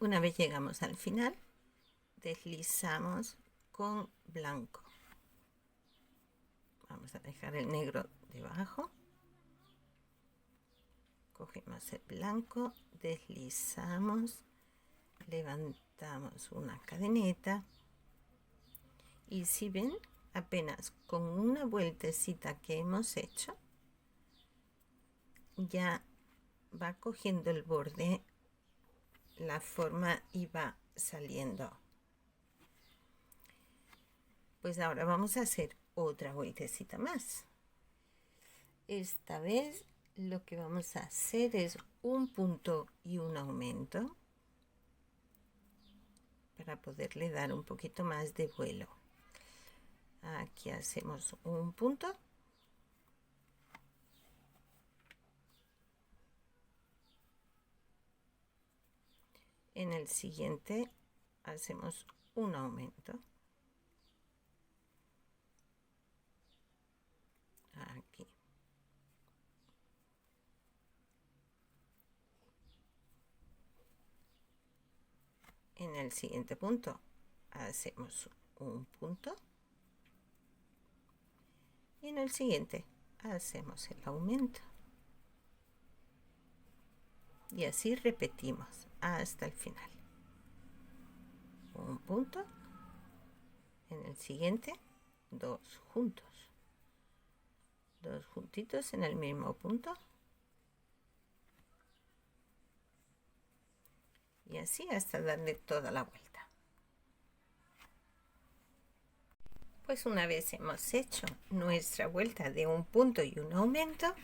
Una vez llegamos al final, deslizamos con blanco. Vamos a dejar el negro debajo. Cogemos el blanco, deslizamos, levantamos una cadeneta y si ven, apenas con una vueltecita que hemos hecho, ya va cogiendo el borde la forma y va saliendo. Pues ahora vamos a hacer otra vueltecita más. Esta vez lo que vamos a hacer es un punto y un aumento para poderle dar un poquito más de vuelo. Aquí hacemos un punto. En el siguiente hacemos un aumento. Aquí. En el siguiente punto hacemos un punto. Y en el siguiente hacemos el aumento. Y así repetimos hasta el final. Un punto. En el siguiente, dos juntos. Dos juntitos en el mismo punto. Y así hasta darle toda la vuelta. Pues una vez hemos hecho nuestra vuelta de un punto y un aumento,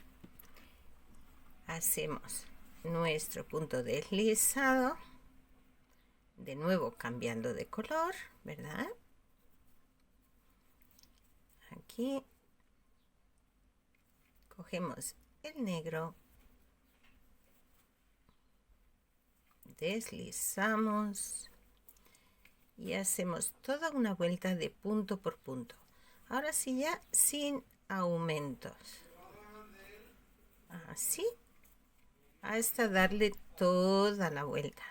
hacemos nuestro punto deslizado, de nuevo cambiando de color, ¿verdad? Aquí cogemos el negro, deslizamos y hacemos toda una vuelta de punto por punto. Ahora sí, ya sin aumentos. Así hasta darle toda la vuelta.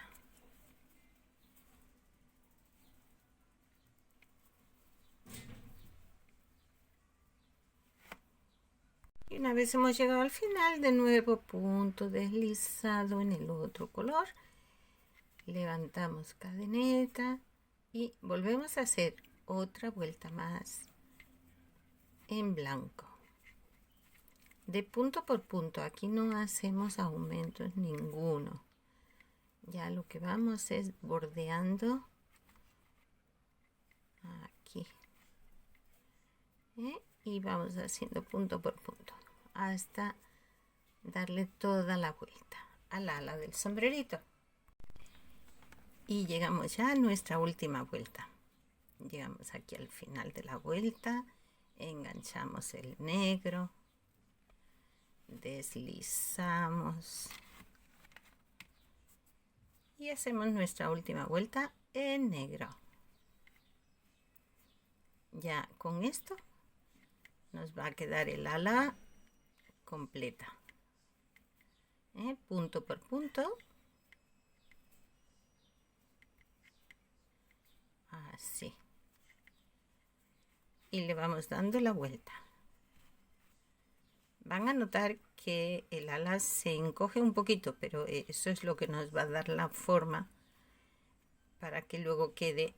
Y una vez hemos llegado al final, de nuevo punto deslizado en el otro color. Levantamos cadeneta y volvemos a hacer otra vuelta más en blanco. De punto por punto, aquí no hacemos aumentos ninguno. Ya lo que vamos es bordeando aquí. Y vamos haciendo punto por punto hasta darle toda la vuelta al ala del sombrerito. Y llegamos ya a nuestra última vuelta. Llegamos aquí al final de la vuelta, enganchamos el negro, deslizamos y hacemos nuestra última vuelta en negro. Ya con esto nos va a quedar el ala completa. Punto por punto. Así. Y le vamos dando la vuelta. Van a notar que el ala se encoge un poquito, pero eso es lo que nos va a dar la forma para que luego quede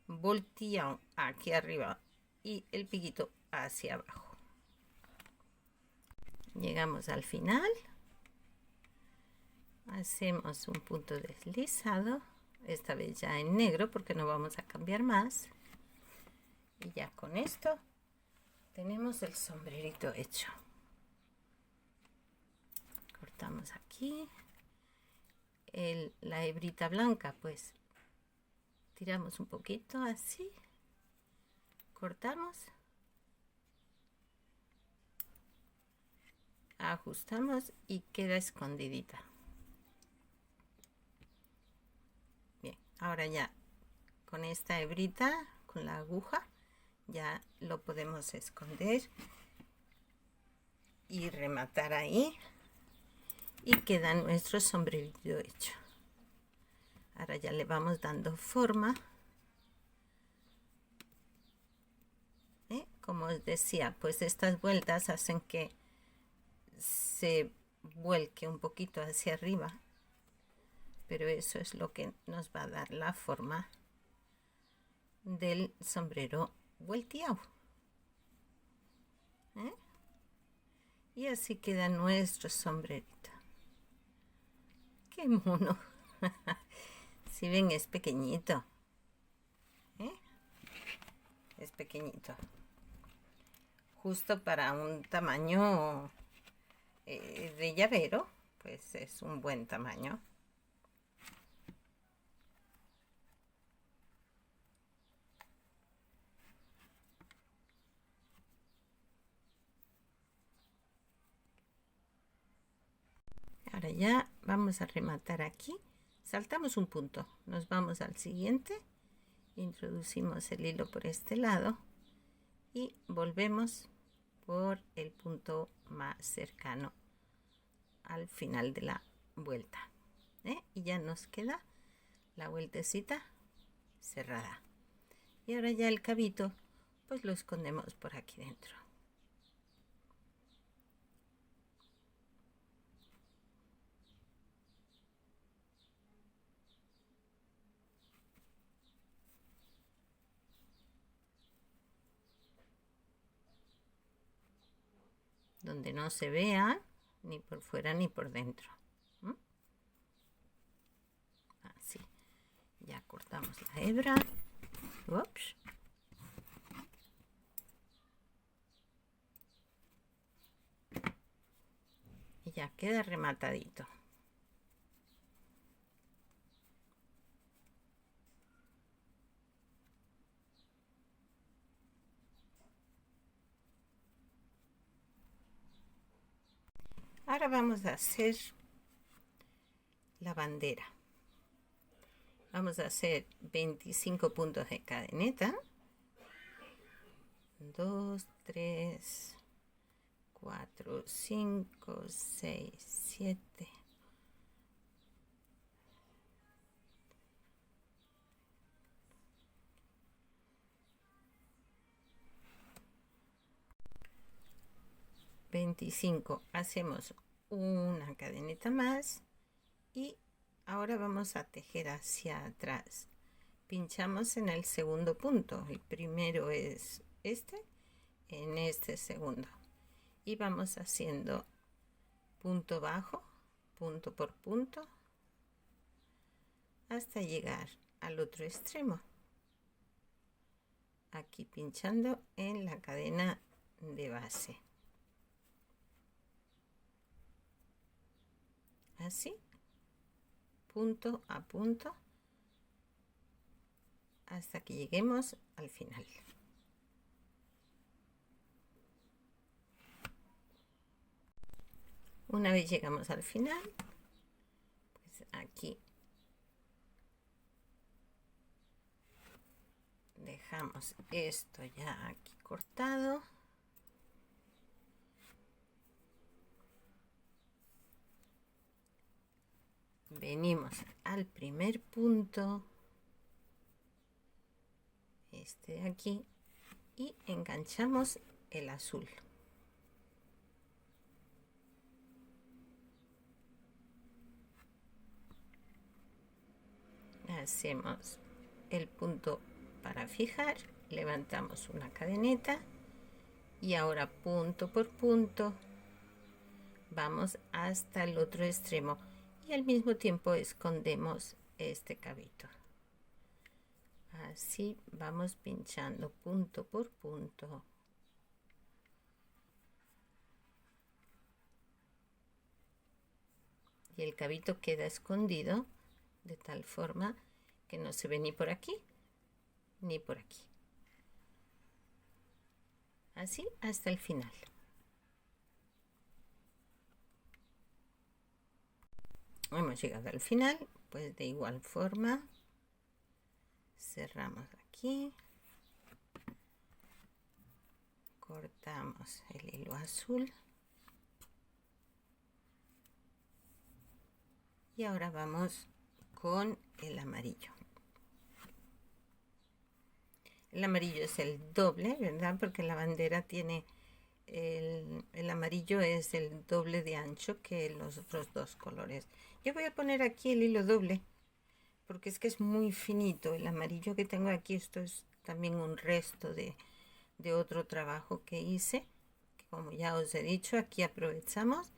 volteado aquí arriba y el piquito hacia abajo. Llegamos al final, hacemos un punto deslizado, esta vez ya en negro porque no vamos a cambiar más, y ya con esto tenemos el sombrerito hecho. Cortamos aquí la hebrita blanca, pues tiramos un poquito así, cortamos, ajustamos y queda escondidita. Bien, ahora ya con esta hebrita, con la aguja, ya lo podemos esconder y rematar ahí y queda nuestro sombrerito hecho. Ahora ya le vamos dando forma. Como os decía, pues estas vueltas hacen que se vuelque un poquito hacia arriba, pero eso es lo que nos va a dar la forma del sombrero volteado. Y así queda nuestro sombrerito. ¡Qué mono! Si ven, es pequeñito. Es pequeñito. Justo para un tamaño de llavero, pues es un buen tamaño. Ahora ya vamos a rematar aquí. Saltamos un punto, nos vamos al siguiente, introducimos el hilo por este lado y volvemos por el punto más cercano al final de la vuelta, y ya nos queda la vueltecita cerrada. Y ahora ya el cabito pues lo escondemos por aquí dentro. Donde no se vea ni por fuera ni por dentro. Así. Ya cortamos la hebra. Ups. Y ya queda rematadito. Ahora vamos a hacer la bandera. Vamos a hacer 25 puntos de cadeneta. 2, 3, 4, 5, 6, 7. Hacemos una cadeneta más y ahora vamos a tejer hacia atrás. Pinchamos en el segundo punto, el primero es este, en este segundo, y vamos haciendo punto bajo, punto por punto, hasta llegar al otro extremo, aquí pinchando en la cadena de base. Así, punto a punto, hasta que lleguemos al final. Una vez llegamos al final, pues aquí dejamos esto ya aquí cortado. Venimos al primer punto, este de aquí, y enganchamos el azul. Hacemos el punto para fijar, levantamos una cadeneta y ahora punto por punto vamos hasta el otro extremo y al mismo tiempo escondemos este cabito. Así vamos pinchando punto por punto. Y el cabito queda escondido de tal forma que no se ve ni por aquí ni por aquí. Así hasta el final. Hemos llegado al final, pues de igual forma cerramos aquí, cortamos el hilo azul y ahora vamos con el amarillo. El amarillo es el doble, ¿verdad? Porque la bandera tiene el amarillo es el doble de ancho que los otros dos colores. Yo voy a poner aquí el hilo doble porque es que es muy finito el amarillo que tengo aquí. Esto es también un resto de otro trabajo que hice, que como ya os he dicho, aquí aprovechamos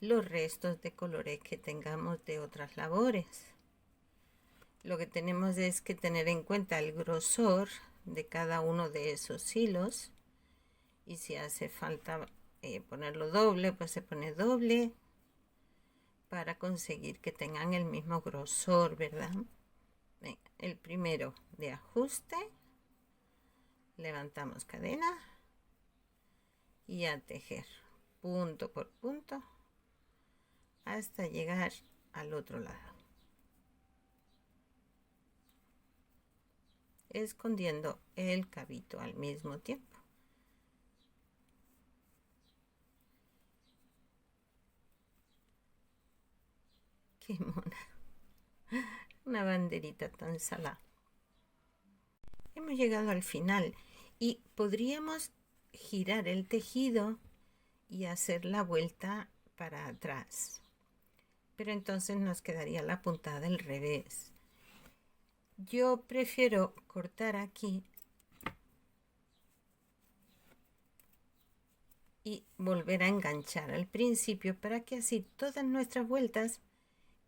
los restos de colores que tengamos de otras labores. Lo que tenemos es que tener en cuenta el grosor de cada uno de esos hilos, y si hace falta ponerlo doble, pues se pone doble para conseguir que tengan el mismo grosor, ¿verdad? Venga, el primero de ajuste, levantamos cadena y a tejer punto por punto hasta llegar al otro lado, escondiendo el cabito al mismo tiempo. Qué mona, una banderita tan salada. Hemos llegado al final y podríamos girar el tejido y hacer la vuelta para atrás, pero entonces nos quedaría la puntada del revés. Yo prefiero cortar aquí y volver a enganchar al principio para que así todas nuestras vueltas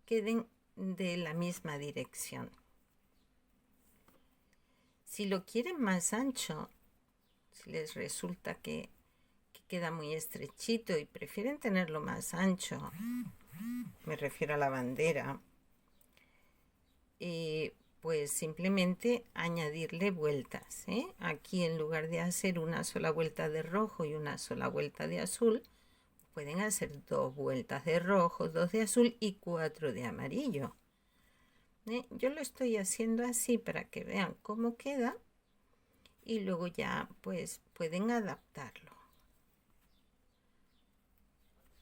queden de la misma dirección. Si lo quieren más ancho, si les resulta que queda muy estrechito y prefieren tenerlo más ancho, me refiero a la bandera, pues simplemente añadirle vueltas, ¿eh? Aquí en lugar de hacer una sola vuelta de rojo y una sola vuelta de azul, pueden hacer 2 vueltas de rojo, 2 de azul y 4 de amarillo. Yo lo estoy haciendo así para que vean cómo queda y luego ya pues pueden adaptarlo.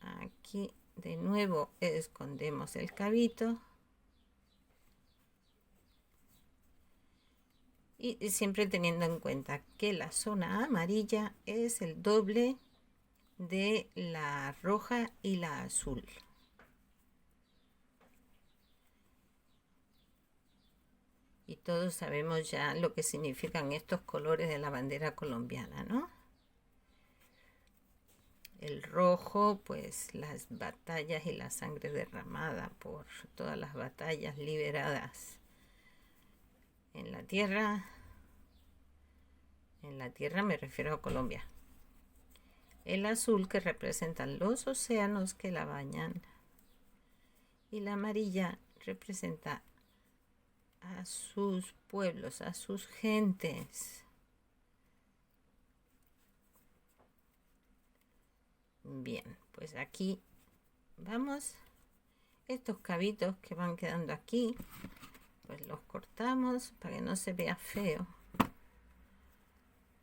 Aquí de nuevo escondemos el cabito y siempre teniendo en cuenta que la zona amarilla es el doble de la roja y la azul. Y todos sabemos ya lo que significan estos colores de la bandera colombiana, ¿no? El rojo, pues las batallas y la sangre derramada por todas las batallas liberadas en la tierra. En la tierra me refiero a Colombia. El azul, que representa los océanos que la bañan. Y la amarilla representa a sus pueblos, a sus gentes. Bien, pues aquí vamos. Estos cabitos que van quedando aquí, pues los cortamos para que no se vea feo.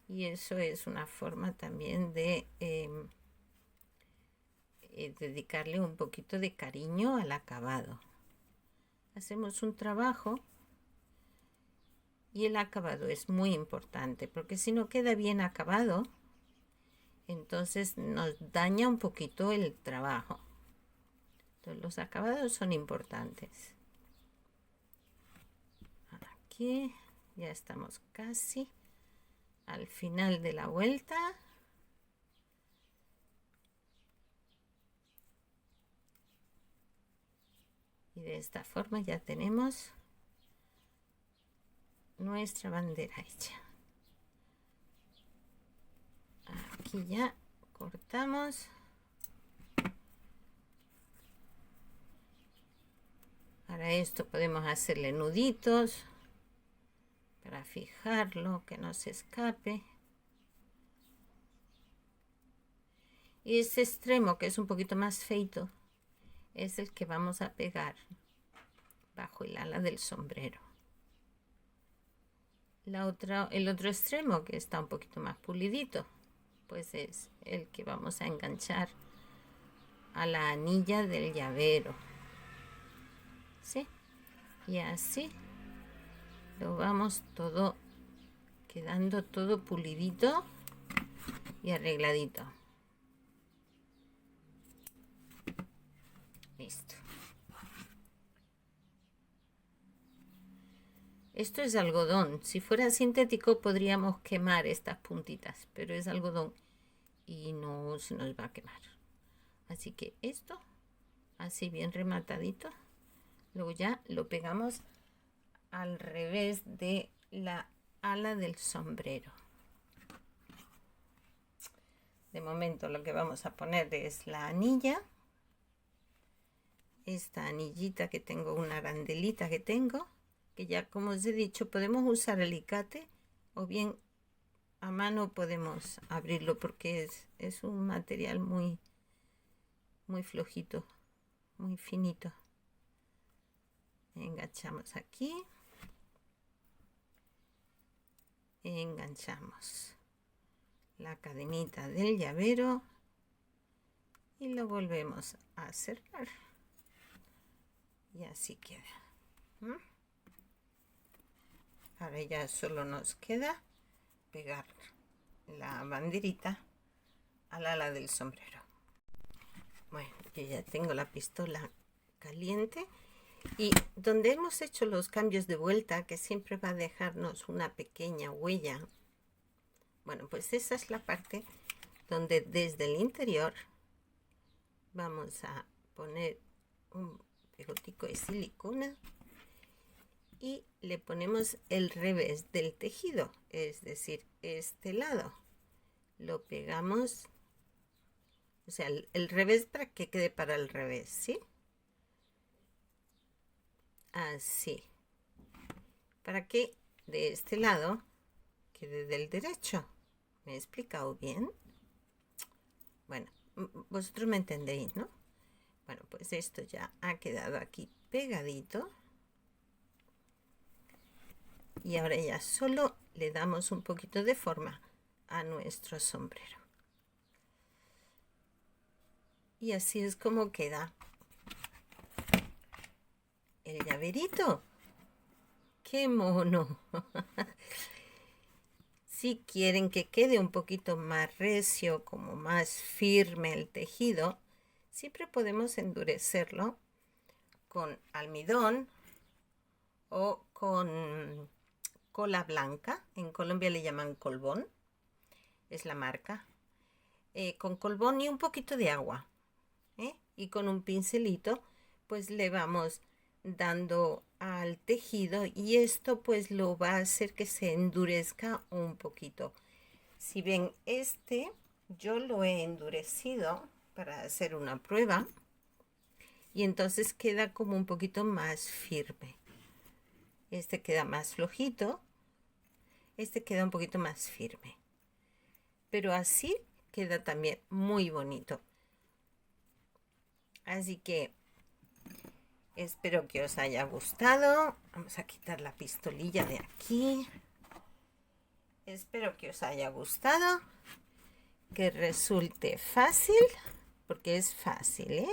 Y eso es una forma también de dedicarle un poquito de cariño al acabado. Hacemos un trabajo y el acabado es muy importante, porque si no queda bien acabado, entonces nos daña un poquito el trabajo. Entonces los acabados son importantes. Aquí ya estamos casi al final de la vuelta. Y de esta forma ya tenemos nuestra bandera hecha. Aquí ya cortamos. Para esto podemos hacerle nuditos para fijarlo, que no se escape. Y ese extremo, que es un poquito más feito, es el que vamos a pegar bajo el ala del sombrero. El otro extremo, que está un poquito más pulidito, pues es el que vamos a enganchar a la anilla del llavero. ¿Sí? Y así lo vamos todo quedando todo pulidito y arregladito. Listo. Esto es algodón. Si fuera sintético podríamos quemar estas puntitas, pero es algodón y no se nos va a quemar. Así que esto, así bien rematadito. Luego ya lo pegamos al revés de la ala del sombrero. De momento lo que vamos a poner es la anilla. Esta anillita que tengo, una arandelita que tengo, que ya como os he dicho podemos usar alicate o bien a mano podemos abrirlo porque es un material muy flojito, muy finito. Enganchamos aquí, enganchamos la cadenita del llavero y lo volvemos a cerrar y así queda. Ahora ya solo nos queda pegar la banderita al ala del sombrero. Bueno, yo ya tengo la pistola caliente y donde hemos hecho los cambios de vuelta, que siempre va a dejarnos una pequeña huella, bueno, pues esa es la parte donde desde el interior vamos a poner un pegotico de silicona y le ponemos el revés del tejido, es decir, este lado lo pegamos, o sea, el revés para que quede para el revés, ¿sí? Así, para que de este lado quede del derecho. ¿Me he explicado bien? Bueno, vosotros me entendéis, ¿no? Bueno, pues esto ya ha quedado aquí pegadito. Y ahora ya solo le damos un poquito de forma a nuestro sombrero. Y así es como queda el llaverito. ¡Qué mono! Si quieren que quede un poquito más recio, como más firme el tejido, siempre podemos endurecerlo con almidón o con cola blanca. En Colombia le llaman colbón, es la marca. Con colbón y un poquito de agua, y con un pincelito pues le vamos dando al tejido y esto pues lo va a hacer que se endurezca un poquito. Si ven, yo lo he endurecido para hacer una prueba y entonces queda como un poquito más firme. Este queda más flojito, este queda un poquito más firme, pero así queda también muy bonito. Así que espero que os haya gustado. Vamos a quitar la pistolilla de aquí. Espero que os haya gustado, que resulte fácil, porque es fácil, ¿eh?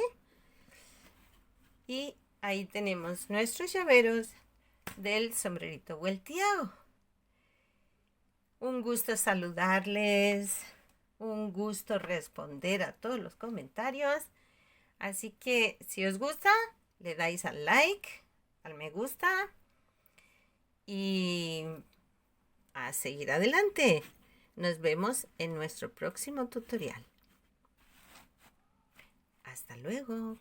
Y ahí tenemos nuestros llaveros del sombrerito vuelteado. Un gusto saludarles, un gusto responder a todos los comentarios. Así que si os gusta, le dais al like, al me gusta y a seguir adelante. Nos vemos en nuestro próximo tutorial. Hasta luego.